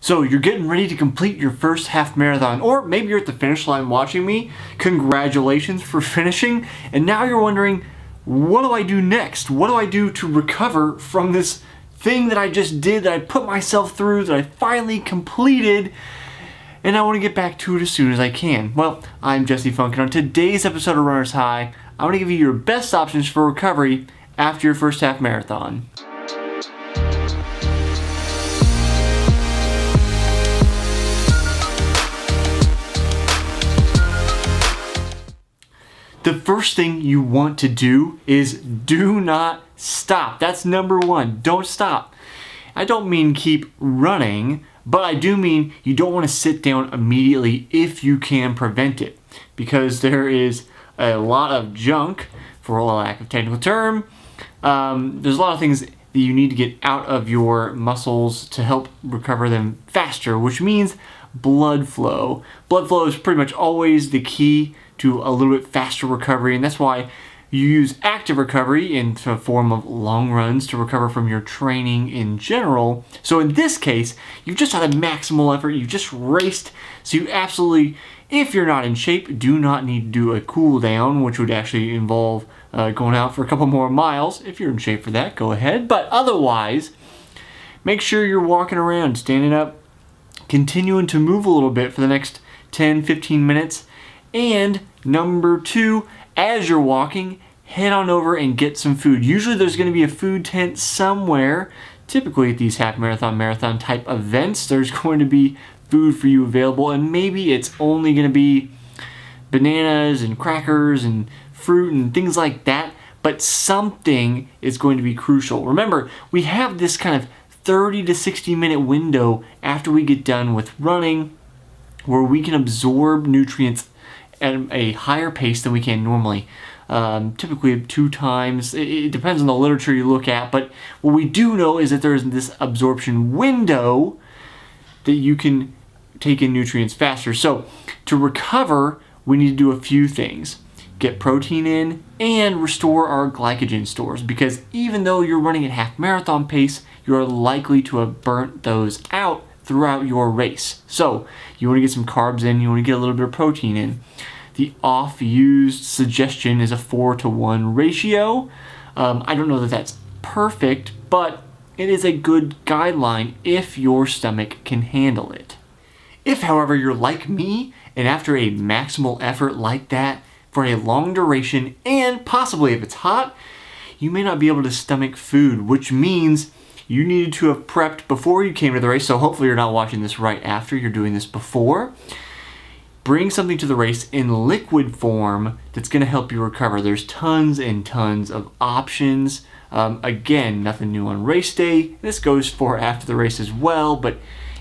So you're getting ready to complete your first half marathon, or maybe you're at the finish line watching me. Congratulations for finishing. And now you're wondering, what do I do next? What do I do to recover from this thing that I just did, that I put myself through, that I finally completed, and I want to get back to it as soon as I can? Well, I'm Jesse Funk, and on today's episode of Runner's High, I want to give you your best options for recovery after your first half marathon. The first thing you want to do is do not stop. That's number one. Don't stop. I don't mean keep running, but I do mean you don't want to sit down immediately if you can prevent it, because there is a lot of junk, for a lack of technical term. There's a lot of things that you need to get out of your muscles to help recover them faster, which means blood flow. Blood flow is pretty much always the key to a little bit faster recovery, and that's why you use active recovery in the form of long runs to recover from your training in general. So in this case, you've just had a maximal effort, you just raced, so you absolutely, if you're not in shape, do not need to do a cool down, which would actually involve going out for a couple more miles. If you're in shape for that, go ahead, but otherwise, make sure you're walking around, standing up, continuing to move a little bit for the next 10-15 minutes. And number two, as you're walking, head on over and get some food. Usually there's going to be a food tent somewhere. Typically at these half marathon type events, there's going to be food for you available, and maybe it's only going to be bananas and crackers and fruit and things like that, but something is going to be crucial. Remember, we have this kind of 30 to 60 minute window after we get done with running where we can absorb nutrients at a higher pace than we can normally. Typically 2 times. It depends on the literature you look at, but what we do know is that there's this absorption window that you can take in nutrients faster. So to recover, we need to do a few things. Get protein in and restore our glycogen stores, because even though you're running at half marathon pace, you're likely to have burnt those out throughout your race. So you want to get some carbs in, you want to get a little bit of protein in. The oft-used suggestion is a 4-to-1 ratio. I don't know that that's perfect, but it is a good guideline if your stomach can handle it. If, however, you're like me, and after a maximal effort like that for a long duration, and possibly if it's hot, you may not be able to stomach food, which means you needed to have prepped before you came to the race. So hopefully you're not watching this right after, you're doing this before. Bring something to the race in liquid form that's going to help you recover. There's tons and tons of options. Again, nothing new on race day. This goes for after the race as well, but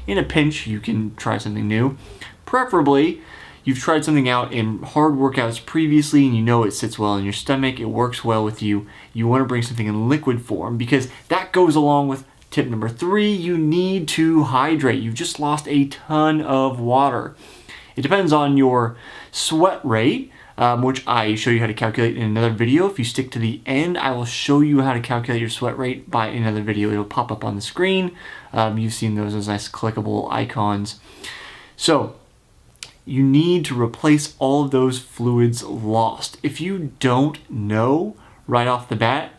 in a pinch, you can try something new. Preferably, you've tried something out in hard workouts previously and you know it sits well in your stomach, it works well with you. You want to bring something in liquid form, because that goes along with tip number 3. You need to hydrate. You've just lost a ton of water. It depends on your sweat rate, which I show you how to calculate in another video. If you stick to the end, I will show you how to calculate your sweat rate by another video. It'll pop up on the screen. You've seen those nice clickable icons. So you need to replace all of those fluids lost. If you don't know right off the bat,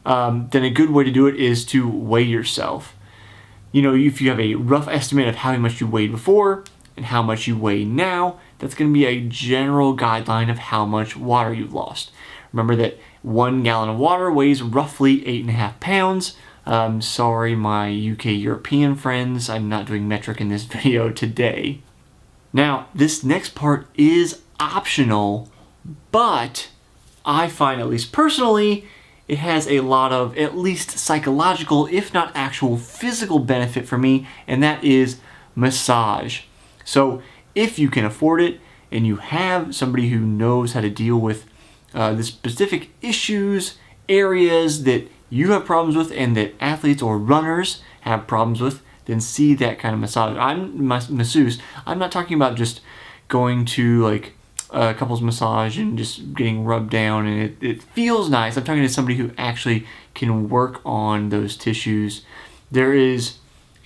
then a good way to do it is to weigh yourself. You know, if you have a rough estimate of how much you weighed before and how much you weigh now, that's going to be a general guideline of how much water you've lost. Remember that 1 gallon of water weighs roughly 8.5 pounds. Sorry, my UK European friends, I'm not doing metric in this video today. Now, this next part is optional, but I find, at least personally, it has a lot of at least psychological, if not actual physical benefit for me, and that is massage. So if you can afford it and you have somebody who knows how to deal with the specific issues, areas that you have problems with and that athletes or runners have problems with, then see that kind of massage. I'm masseuse. I'm not talking about just going to like a couples massage and just getting rubbed down and it feels nice. I'm talking to somebody who actually can work on those tissues. There is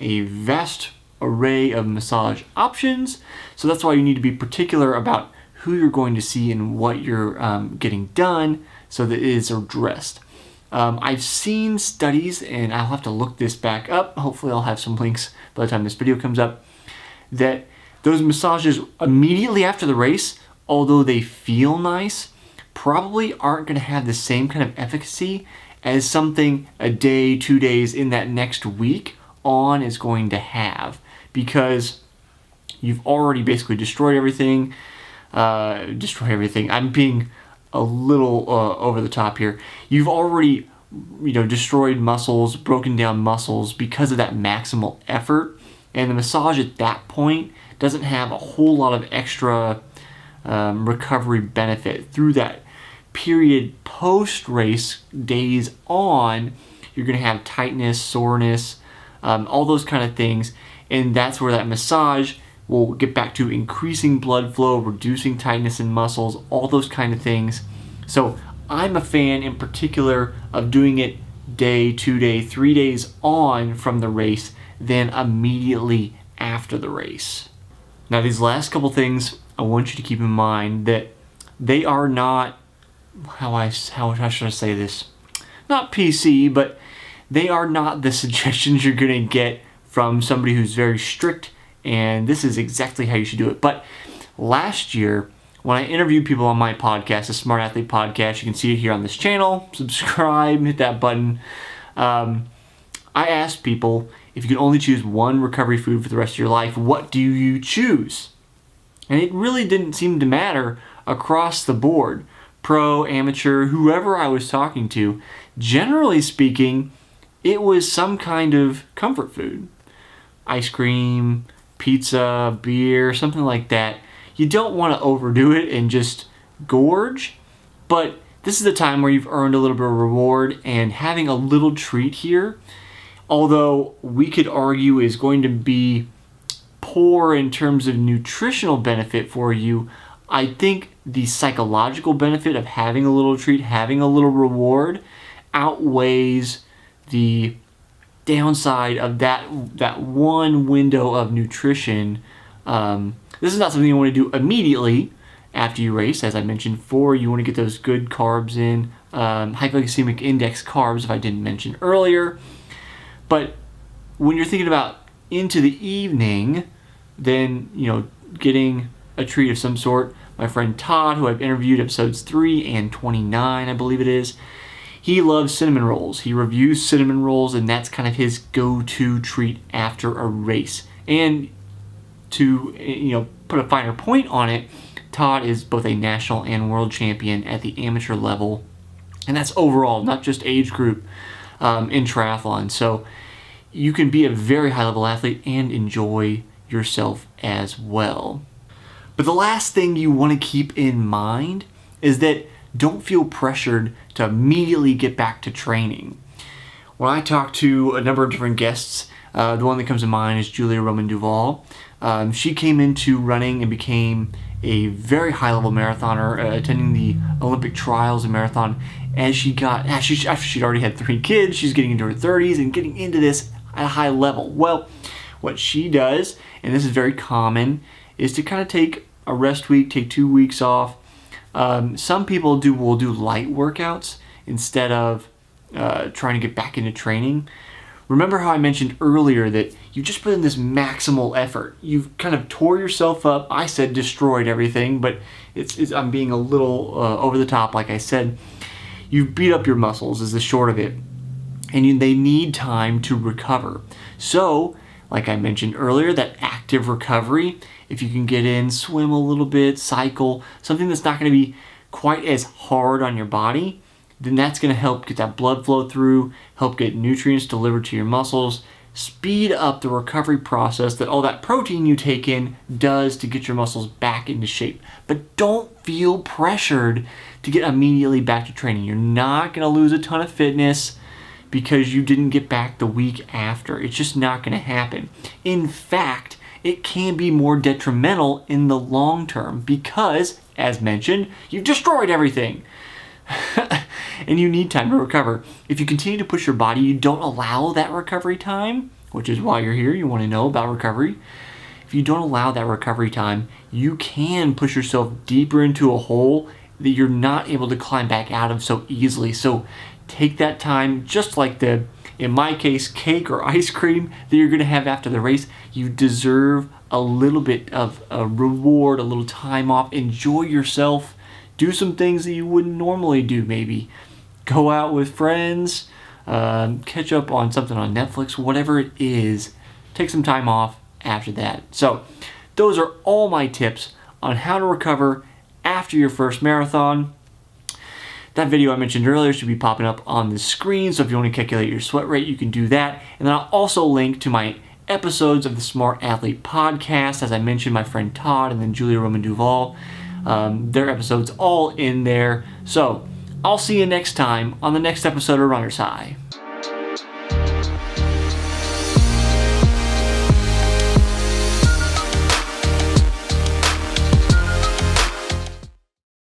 a vast array of massage options. So that's why you need to be particular about who you're going to see and what you're getting done so that it is addressed. I've seen studies, and I'll have to look this back up. Hopefully I'll have some links by the time this video comes up, that those massages immediately after the race, although they feel nice, probably aren't going to have the same kind of efficacy as something a day, 2 days in that next week on is going to have, because you've already basically destroyed everything. I'm being a little over the top here. You've already, destroyed muscles, broken down muscles because of that maximal effort, and the massage at that point doesn't have a whole lot of extra recovery benefit. Through that period post-race days on, you're going to have tightness, soreness, all those kind of things, and that's where that massage will get back to increasing blood flow, reducing tightness in muscles, all those kind of things. So I'm a fan in particular of doing it day, 2 day, 3 days on from the race than immediately after the race. Now these last couple things, I want you to keep in mind that they are not, how should I say this? Not PC, but they are not the suggestions you're going to get from somebody who's very strict, and this is exactly how you should do it. But last year, when I interviewed people on my podcast, the Smart Athlete Podcast, you can see it here on this channel, subscribe, hit that button. I asked people, if you could only choose one recovery food for the rest of your life, what do you choose? And it really didn't seem to matter across the board. Pro, amateur, whoever I was talking to, generally speaking, it was some kind of comfort food. Ice cream, pizza, beer, something like that. You don't want to overdo it and just gorge, but this is the time where you've earned a little bit of reward, and having a little treat here, although we could argue is going to be poor in terms of nutritional benefit for you, I think the psychological benefit of having a little treat, having a little reward, outweighs the downside of that one window of nutrition. This is not something you want to do immediately after you race, as I mentioned before. You want to get those good carbs in, high glycemic index carbs, if I didn't mention earlier. But when you're thinking about into the evening, then getting a treat of some sort. My friend Todd, who I've interviewed episodes 3 and 29, I believe it is, he loves cinnamon rolls. He reviews cinnamon rolls, and that's kind of his go-to treat after a race. And to put a finer point on it, Todd is both a national and world champion at the amateur level, and that's overall, not just age group, in triathlon. So you can be a very high-level athlete and enjoy yourself as well. But the last thing you want to keep in mind is that don't feel pressured to immediately get back to training. When I talk to a number of different guests, the one that comes to mind is Julia Roman Duval. She came into running and became a very high-level marathoner, attending the Olympic trials in marathon. As after she'd already had 3 kids, she's getting into her 30s and getting into this at a high level. Well, what she does, and this is very common, is to kind of take a rest week, take 2 weeks off. Some people will do light workouts instead of trying to get back into training. Remember how I mentioned earlier that you just put in this maximal effort. You've kind of tore yourself up. I said destroyed everything, but I'm being a little over the top, like I said. You've beat up your muscles is the short of it, and they need time to recover. So, like I mentioned earlier, that active recovery, if you can get in, swim a little bit, cycle, something that's not going to be quite as hard on your body, then that's going to help get that blood flow through, help get nutrients delivered to your muscles, speed up the recovery process that all that protein you take in does to get your muscles back into shape. But don't feel pressured to get immediately back to training. You're not going to lose a ton of fitness because you didn't get back the week after. It's just not going to happen. In fact, it can be more detrimental in the long term because, as mentioned, you've destroyed everything. And you need time to recover. If you continue to push your body, you don't allow that recovery time, which is why you're here. You want to know about recovery. If you don't allow that recovery time, you can push yourself deeper into a hole that you're not able to climb back out of so easily. So take that time, just like in my case, cake or ice cream that you're going to have after the race. You deserve a little bit of a reward, a little time off. Enjoy yourself. Do some things that you wouldn't normally do, maybe. Go out with friends, catch up on something on Netflix, whatever it is. Take some time off after that. So those are all my tips on how to recover after your first marathon. That video I mentioned earlier should be popping up on the screen, so if you want to calculate your sweat rate, you can do that. And then I'll also link to my episodes of the Smart Athlete podcast. As I mentioned, my friend Todd and then Julia Roman Duval, their episodes all in there. So I'll see you next time on the next episode of Runner's High.